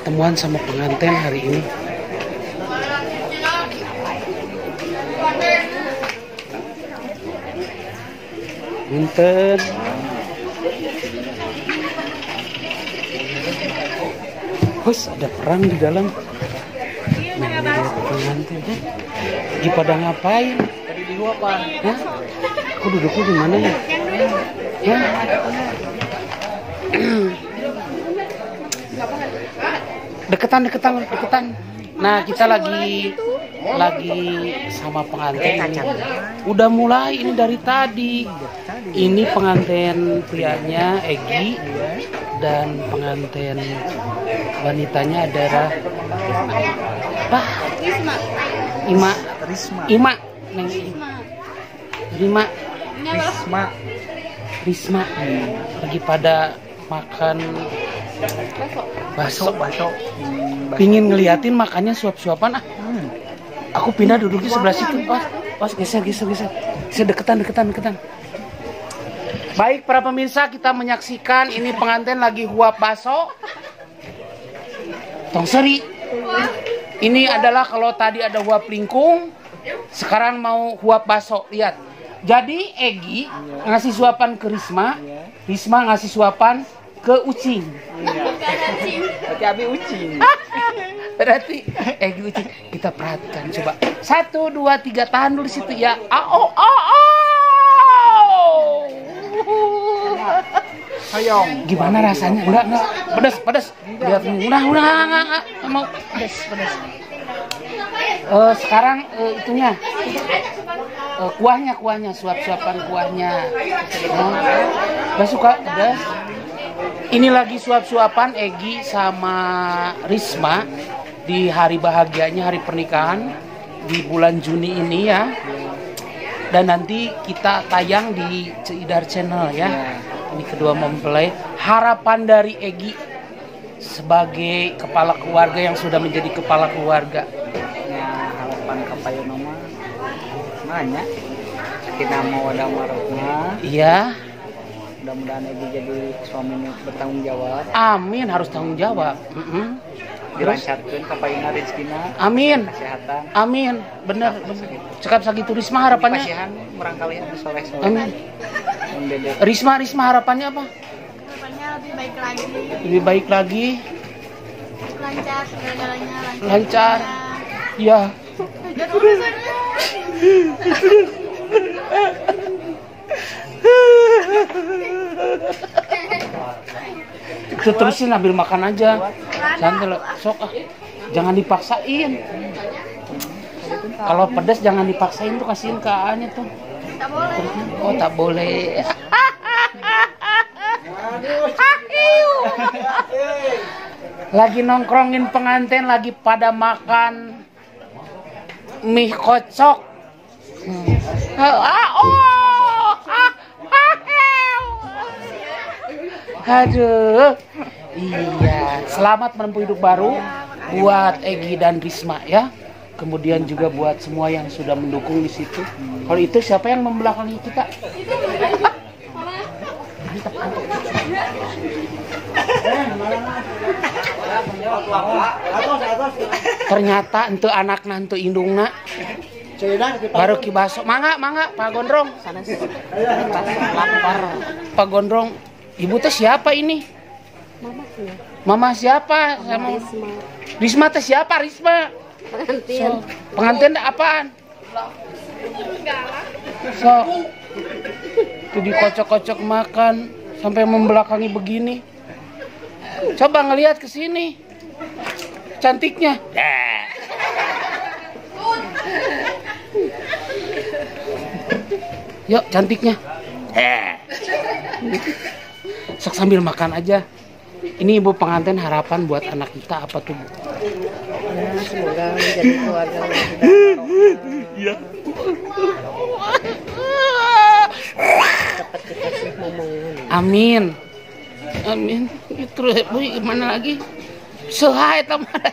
ketemuan sama pengantin hari ini. Punten. Hus, ada perang di dalam. Pengantin. Lagi pada ngapain? Tadi di luar, Pak. Hah? Aku duduknya di mana ya? Ya. Deketan. Nah, kita lagi sama pengantin. Udah mulai ini dari tadi. Ini pengantin prianya Egi dan pengantin wanitanya adalah Risma. Lagi pada makan baso. Pingin ngeliatin makannya suap-suapan ah. Aku pindah duduknya sebelah situ. Oh, geser. Saya deketan. Baik para pemirsa, kita menyaksikan ini pengantin lagi huap baso. Tong seri. Ini adalah kalau tadi ada huap lingkung, sekarang mau huap baso. Lihat. Jadi Egi ngasih suapan ke Risma ngasih suapan ke Ucing. Berarti Abi Ucing. Berarti Egi Ucing. Kita perhatikan coba. 1, 2, 3 tahan dulu situ ya. Hayong. Gimana rasanya? Enggak. Pedas. Lihat udah mau pedas. Sekarang itunya. Kuahnya suap-suapan kuahnya. Gak suka pedas. Ini lagi suap-suapan Egi sama Risma di hari bahagianya, hari pernikahan di bulan Juni ini ya. Dan nanti kita tayang di Ceidar Channel ya. Ini kedua mempelai. Harapan dari Egi sebagai kepala keluarga yang sudah menjadi kepala keluarga. Ya, harapan kapayunoma nanya kita mau ada marahnya. Iya. Mudah-mudahan Egi jadi suami bertanggung jawab. Amin, harus tanggung jawab. Dilancarkan kapayuna rezekina. Amin. Kesehatan. Amin. Bener. Cekap sakitu Risma harapannya. Kasihan merangkali soleh-soleh. Amin. Risma harapannya apa? Harapannya lebih baik lagi. Lancar segala-galanya. Lancar. Ya. Dan urusannya. Terusin ambil makan aja. Santai sok ah. Jangan dipaksain. Kalau pedas jangan dipaksain tuh, kasihin ke A-nya tuh. Tak boleh. Oh, tak boleh. Lagi nongkrongin pengantin, lagi pada makan mie kocok. Aduh. Iya, selamat menempuh hidup baru buat Egi dan Risma ya. Kemudian juga buat semua yang sudah mendukung di situ. Kalau itu siapa yang membelakangi kita? Ternyata ente anakna ente indungna. Baru kibaso. Mangga Pak Gondrong. Pak Gondrong, ibu teh siapa ini? Mama siapa? Sama Risma teh siapa? Risma. Pengantin apaan? Itu dikocok-kocok makan sampai membelakangi begini. Coba ngelihat ke sini. Cantiknya. Yuk, cantiknya. Sok sambil makan aja. Ini ibu pengantin harapan buat anak kita apa tuh, Bu? Ya, semoga menjadi keluarga yang Iya. dapat dikasih momongan. Amin. Terus Bu gimana lagi? Sehai tamara.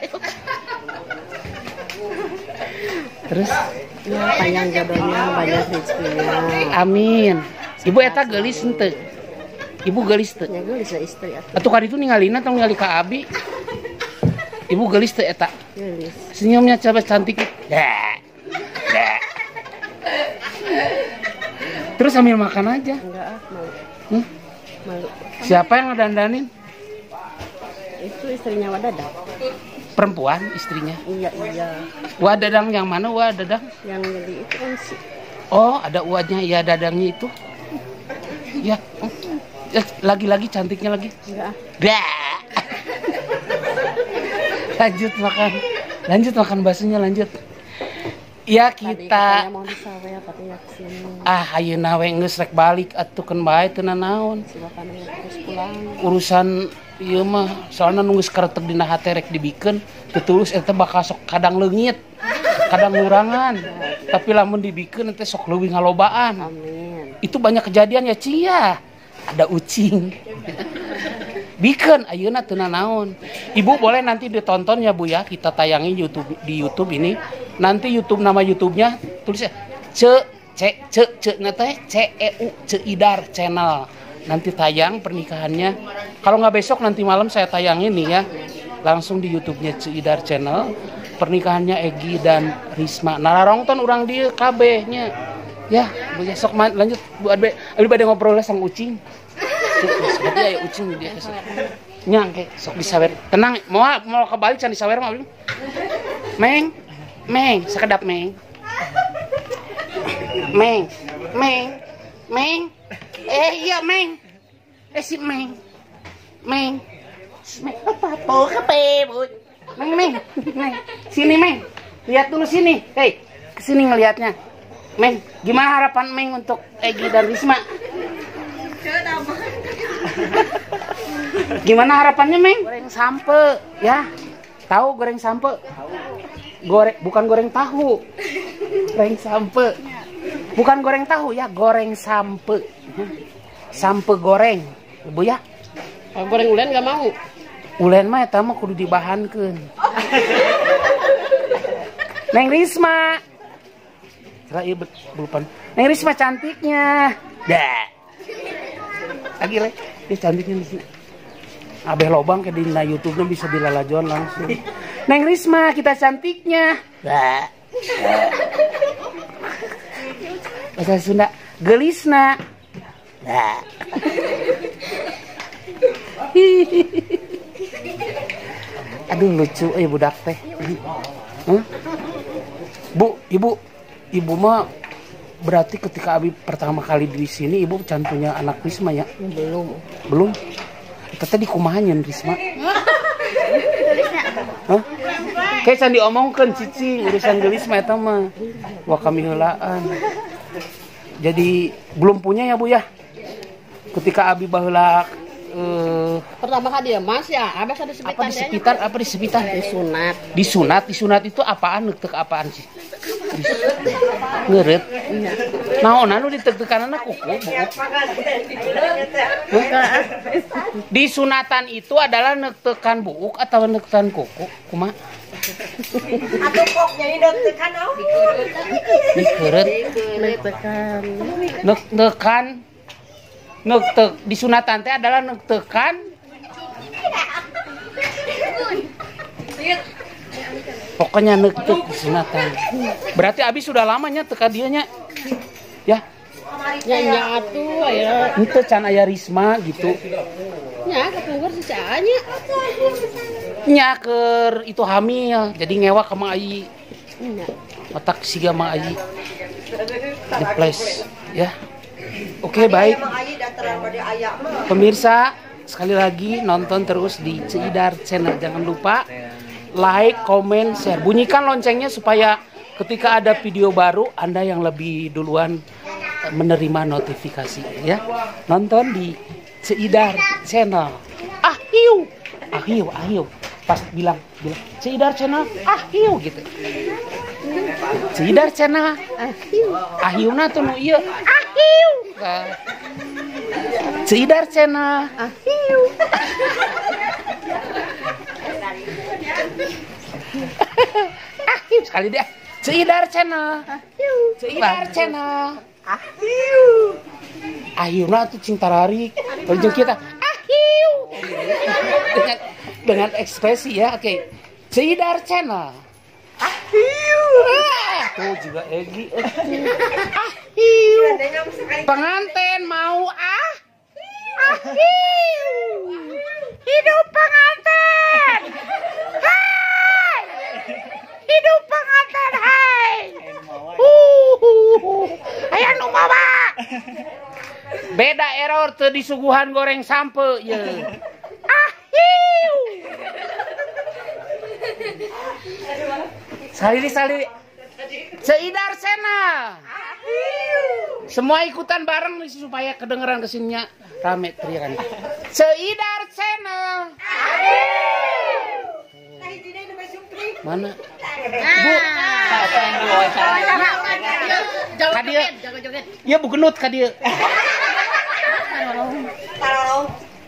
Terus Ya, panjang jodohnya, banyak rezekinya. amin. Ibu eta geulis henteu? Ibu geulis teu? Ya, gue bisa istri atuh. Atuh kali itu ningalina atau ningali ka Abi? Ibu gelis teh eta. Gelis. Senyumnya coba cantik. Ya. Ya. Terus sambil makan aja. Enggak malu. Hmm? Malu. Siapa yang ngedandanin? Itu istrinya Wadadang. Perempuan istrinya. Iya. Wadadang yang mana Wadadang? Yang jadi itu kan si. Oh, ada uadnya ya dadangnya itu. Ya. Lagi-lagi cantiknya lagi. Enggak. Bah. Lanjut makan baksonya lanjut. Ya Tadi kita katanya mau disawe katanya kesini. ayeuna we geus rek balik atuh keun bae teu naon. Silakan terus pulang. Urusan ieu mah soalna nu geus kareteg dina hate rek dibikeun teu tulus eta bakal sok kadang leungit. Kadang ngurangan. Tapi lamun dibikeun teh sok leuwih ngalobaan. Amin. Itu banyak kejadian ya Cia. Ada ucing. Bikin ayeuna teu naon. Ibu boleh nanti ditonton ya Bu ya, kita tayangin di YouTube ini. Nanti nama YouTube-nya tulisnya Ce Idar channel. Nanti tayang pernikahannya. Kalau nggak besok nanti malam saya tayangin nih ya. Langsung di YouTube-nya Ce Idar channel. Pernikahannya Egi dan Risma. Nararongton urang dia KB-nya. Ya, besok lanjut Bu Adbe. Abi bade ngobrol sang ucing. Seperti aya ucing dia. Nyang ke sok disawer. Tenang, mau kebalik can disawer mah. Meng, sekedap Meng. Iya Meng. Si Meng. Apa kape, Bu? Meng. Sini Meng. Lihat dulu sini. Hei, kesini ngelihatnya. Meng, gimana harapan Meng untuk Egi dan Risma? Gimana harapannya Meng? Goreng sampe, ya. Tahu goreng sampe? Bukan goreng tahu. Goreng sampe. Bukan goreng tahu ya, goreng sampe. Sampe goreng. Bu ya. Kalau goreng ulen nggak mau. Ulen mah eta mah kudu dibahankeun. Neng Risma. Neng Risma cantiknya. Dah. Lagi le, dia cantiknya di sini. Abeh lobang ke di YouTube-nya bisa dilalajon langsung. Neng Risma, kita cantiknya. Dah. Bahasa Sunda, gelisna. Dah. Aduh lucu budak teh. Bu, ibu mah berarti ketika Abi pertama kali di sini ibu can punya anak Risma ya? Belum. Itu tadi kumahannya Risma. Hah? Kayak can diomongkeun cicing urusan Risma eta mah. Wah kami heulaan. Jadi belum punya ya Bu ya? Ketika Abi baheula Pertama kali dia Mas ya, abis ada sepitan. Apa di sepitan? Disunat. Disunat itu apaan? Neutek apaan sih? Ngeureut. Naonan nu ditek-tekanana kuku. Disunatan itu adalah neutekan buuk atau neutekan kuku? Kumaha? Atuh kok jadi deg-degan oh. Dikeureut. Neutekan disunatan teh adalah neutekan pokoknya neutek disunatan. Berarti Abi sudah lamanya teka dianya ya Ya atuh ya. ente can aya Risma gitu Ya keluar secaanya. nya keur itu hamil jadi ngewa ke Mang Ayi otak siga Mang Ayi deples ya. Oke, baik. Pemirsa, sekali lagi nonton terus di Ce Idar channel. Jangan lupa like, comment, share. Bunyikan loncengnya supaya ketika ada video baru Anda yang lebih duluan menerima notifikasi ya. Nonton di Ce Idar channel. Ahiu. Pas bilang Ce Idar channel, ahiu gitu. Ce Idar channel, ahiuna tuh nu ieu. Ahiu. Ce Idar channel, ahiu. Ahiu sekali deh. Ce Idar channel, ahiu. Ce Idar channel, ahiu. Ahiuna tuh cing tararik. Jeung kita, ahiu. Dengan ekspresi ya, oke. Ceidar Channel. Tuh juga Egi. Pengantin mau hidup pengantin. Hai. Hidup pengantin, hai. Aya nu mawa. Beda error teu disuguhan goreng sampe ye. Saliri. Ceidar Channel. Semua ikutan bareng nih supaya kedengeran kesininya rame teriakan. Ceidar Channel. Mana? Bu. Kadia. Iya Bu Genut kadia.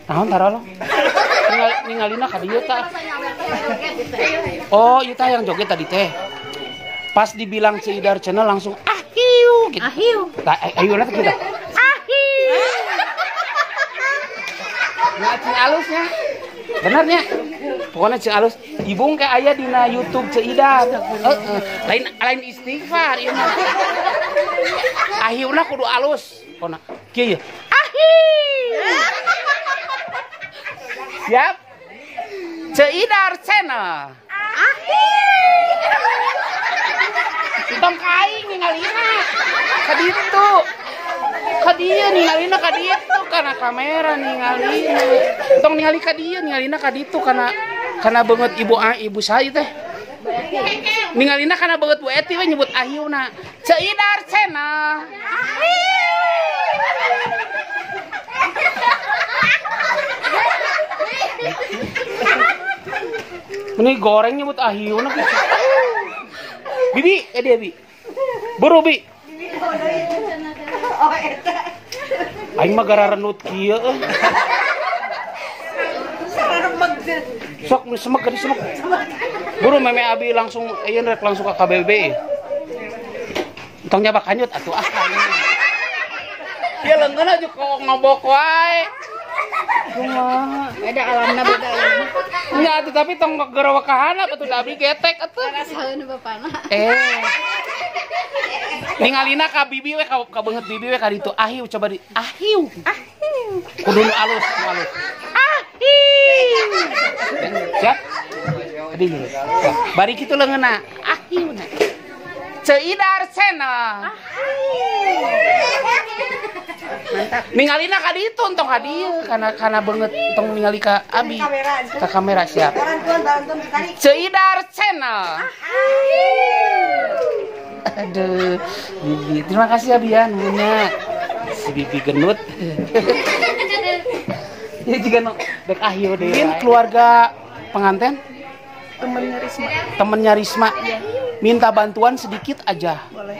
Tarolong. Ningalina kadia tah. Oh, ieu tah yang joget tadi teh. Pas dibilang Ceidar Channel langsung ahiu gitu. Ahiu. Ayo nanti kita. Ahiu. Nah, cing alusnya. Benernya. Pokoknya cing alus. Ibung kayak aya dina YouTube Ceidar. Lain istighfar ieu mah. Ahiuna kudu alus. Pokona kieu ya. Ahiu. Siap? Ceidar Channel. Tong kaing ningalina kaditu. Kadieu ningalina kaditu kana kamera ningalina. Tong ningali kadieu ningalina kaditu kana beungeut ibu saya teh. Ningalina kana beungeut Bu Eti we nyebut ahiuna. Ceidar Channel. Ini goreng nyebut ahiuna. Bibi, dia Bi. Buru Bi. Aing mah gara renut kieu euy. Sok nu semek gadi semek. Buru meme Abi langsung rek langsung ke KBB. Tong nyabak hanyut atuh Ieu leungeun aja kok ngobok wae. Kumaha? Beda alamna beda alamna. Nya atuh tapi tong gerowakaan atuh Abi getek atuh. Rasaeun bapana. Ningalina ka bibi we ka beungeut bibi we ka ditu ahiu coba di ahiu. Kudu nu alus. Ahiu. Siap? Tadi bari kitu leungeunna ahiuna. Ceidar Channel. Mantap. Ningalina ka ditu entong ka dieu kana beungeut entong ningali ka Abi. Ka kamera siap. Ceidar Channel. Aduh, Bibi. Terima kasih Abi ya nuhunnya. Si Bibi Genut. Ya juga dek ahiu deh. Keluarga pengantin? Temennya Risma. Minta bantuan sedikit aja. Boleh.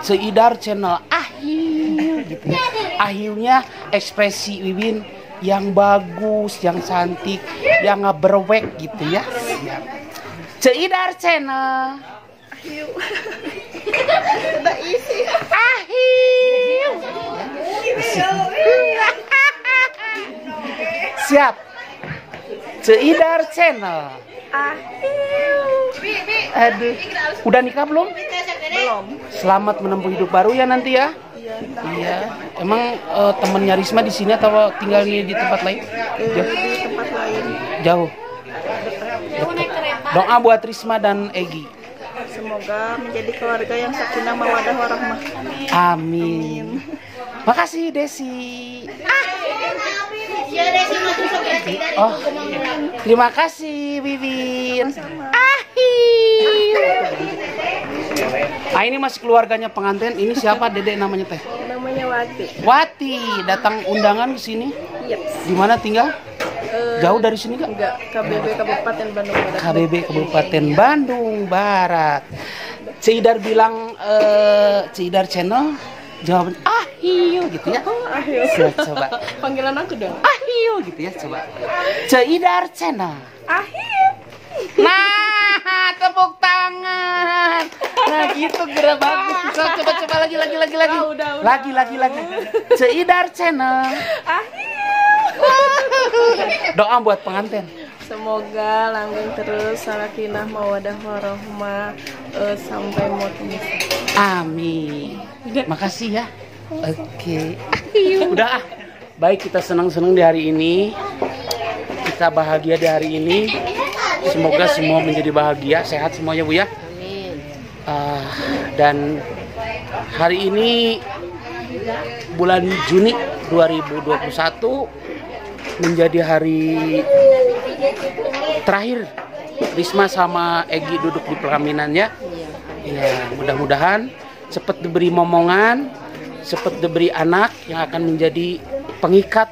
Ceidar Channel ahiu gitu ya. Ahiunya ekspresi Wiwin yang bagus, yang cantik, yang ngeberwek gitu ya. Siap. Ceidar Channel. Ahiu. Udah isi. Ahiu. Siap. Ceidar Channel. Aduh, udah nikah belum? Belum. Selamat menempuh hidup baru ya nanti ya. Iya. Emang temennya Risma di sini atau tinggal di tempat lain? Jauh. Di tempat lain. Jauh. Doa buat Risma dan Egi. Semoga menjadi keluarga yang sakinah mawaddah warahmah. Amin. Makasih Desi. Oh, terima kasih Wiwin. Ah, ini masih keluarganya pengantin. Ini siapa Dedek namanya teh? Namanya Wati. Wati, datang undangan ke sini. Iya. Di mana tinggal? Jauh dari sini nggak? Enggak, KBB Kabupaten Bandung Barat. KBB Kabupaten Bandung Barat. Ceidar bilang Ceidar Channel. Jawaban ahiu gitu ya. Ahiu. Coba. Panggilan aku dong. Ahiu gitu ya coba. Ceidar Channel. Ahiu. Nah, tepuk tangan. Nah, gitu gerak bagus. So, coba lagi. Lagi. Ceidar Channel. Ahiu. Doa buat pengantin. Semoga langgeng terus sakinah mawadah warahmah sampai maut misah. Amin. Makasih ya. Oke. Udah ah. Baik, kita senang-senang di hari ini. Kita bahagia di hari ini. Semoga semua menjadi bahagia, sehat semuanya Bu ya. Amin. Dan hari ini bulan Juni 2021 menjadi hari terakhir Risma sama Egi duduk di pelaminannya. Ya, mudah-mudahan cepat diberi momongan, cepat diberi anak yang akan menjadi pengikat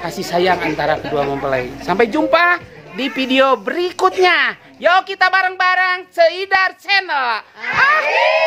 kasih sayang antara kedua mempelai. Sampai jumpa di video berikutnya. Yuk kita bareng-bareng Seidar Channel. Akhir.